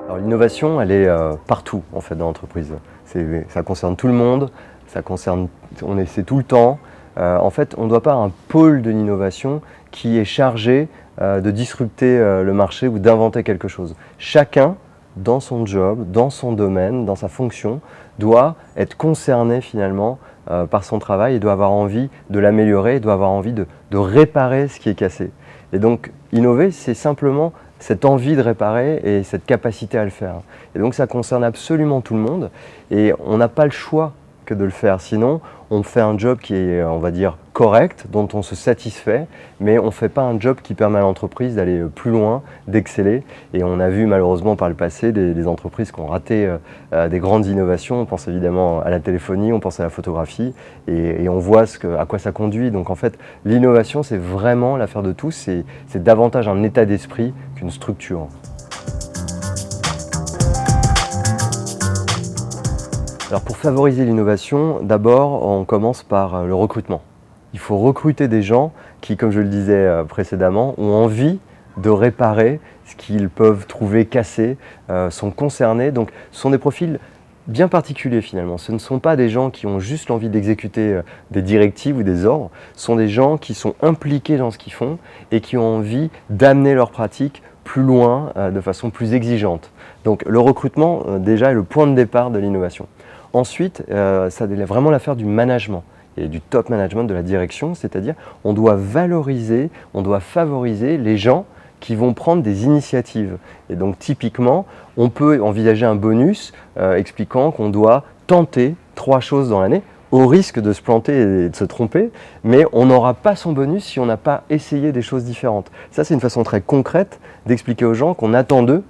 Alors l'innovation, elle est partout en fait dans l'entreprise. Ça concerne tout le monde, on essaie tout le temps. En fait, on ne doit pas avoir un pôle de l'innovation qui est chargé de disrupter le marché ou d'inventer quelque chose. Chacun, dans son job, dans son domaine, dans sa fonction, doit être concerné finalement par son travail et doit avoir envie de l'améliorer, doit avoir envie de réparer ce qui est cassé. Et donc, innover, c'est simplement cette envie de réparer et cette capacité à le faire. Et donc ça concerne absolument tout le monde et on n'a pas le choix que de le faire. Sinon, on fait un job qui est, on va dire, correct, dont on se satisfait, mais on ne fait pas un job qui permet à l'entreprise d'aller plus loin, d'exceller. Et on a vu malheureusement par le passé des entreprises qui ont raté des grandes innovations. On pense évidemment à la téléphonie, on pense à la photographie, et on voit à quoi ça conduit. Donc en fait, l'innovation, c'est vraiment l'affaire de tous, c'est davantage un état d'esprit qu'une structure. Alors pour favoriser l'innovation, d'abord on commence par le recrutement. Il faut recruter des gens qui, comme je le disais précédemment, ont envie de réparer ce qu'ils peuvent trouver cassé, sont concernés. Donc ce sont des profils bien particuliers finalement. Ce ne sont pas des gens qui ont juste l'envie d'exécuter des directives ou des ordres, ce sont des gens qui sont impliqués dans ce qu'ils font et qui ont envie d'amener leur pratique plus loin, de façon plus exigeante. Donc le recrutement déjà est le point de départ de l'innovation. Ensuite, ça est vraiment l'affaire du management et du top management, de la direction, c'est-à-dire on doit valoriser, on doit favoriser les gens qui vont prendre des initiatives. Et donc typiquement, on peut envisager un bonus expliquant qu'on doit tenter 3 choses dans l'année, au risque de se planter et de se tromper, mais on n'aura pas son bonus si on n'a pas essayé des choses différentes. Ça, c'est une façon très concrète d'expliquer aux gens qu'on attend d'eux,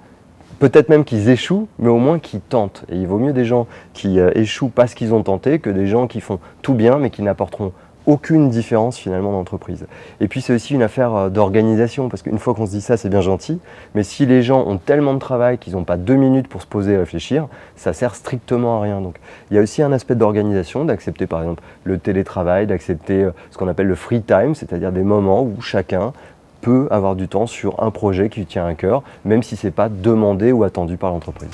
peut-être même qu'ils échouent, mais au moins qu'ils tentent. Et il vaut mieux des gens qui échouent parce qu'ils ont tenté que des gens qui font tout bien mais qui n'apporteront aucune différence finalement dans l'entreprise. Et puis c'est aussi une affaire d'organisation, parce qu'une fois qu'on se dit ça, c'est bien gentil, mais si les gens ont tellement de travail qu'ils n'ont pas 2 minutes pour se poser et réfléchir, ça sert strictement à rien. Donc il y a aussi un aspect d'organisation, d'accepter par exemple le télétravail, d'accepter ce qu'on appelle le free time, c'est-à-dire des moments où chacun peut avoir du temps sur un projet qui lui tient à cœur, même si ce n'est pas demandé ou attendu par l'entreprise.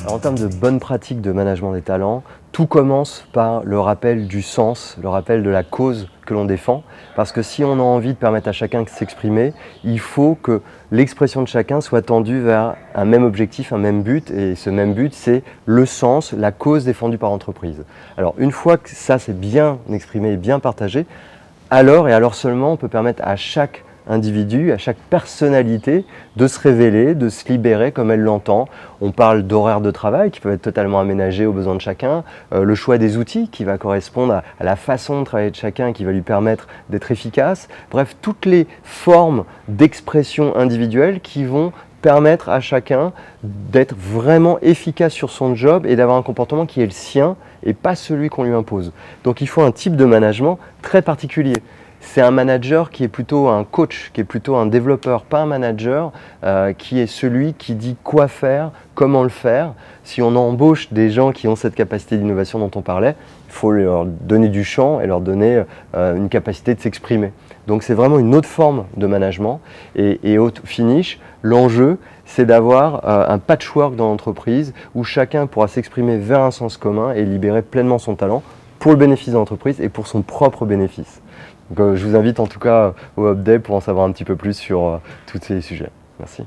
En termes de bonnes pratiques de management des talents, tout commence par le rappel du sens, le rappel de la cause que l'on défend. Parce que si on a envie de permettre à chacun de s'exprimer, il faut que l'expression de chacun soit tendue vers un même objectif, un même but. Et ce même but, c'est le sens, la cause défendue par l'entreprise. Alors une fois que ça c'est bien exprimé et bien partagé, alors et alors seulement on peut permettre à chaque individu, à chaque personnalité de se révéler, de se libérer comme elle l'entend. On parle d'horaires de travail qui peuvent être totalement aménagés aux besoins de chacun, le choix des outils qui va correspondre à la façon de travailler de chacun qui va lui permettre d'être efficace. Bref, toutes les formes d'expression individuelle qui vont permettre à chacun d'être vraiment efficace sur son job et d'avoir un comportement qui est le sien et pas celui qu'on lui impose. Donc il faut un type de management très particulier. C'est un manager qui est plutôt un coach, qui est plutôt un développeur, pas un manager qui est celui qui dit quoi faire, comment le faire. Si on embauche des gens qui ont cette capacité d'innovation dont on parlait, il faut leur donner du champ et leur donner une capacité de s'exprimer. Donc c'est vraiment une autre forme de management. Et au finish, l'enjeu, c'est d'avoir un patchwork dans l'entreprise où chacun pourra s'exprimer vers un sens commun et libérer pleinement son talent pour le bénéfice de l'entreprise et pour son propre bénéfice. Donc, je vous invite en tout cas au Hub Day pour en savoir un petit peu plus sur tous ces sujets. Merci.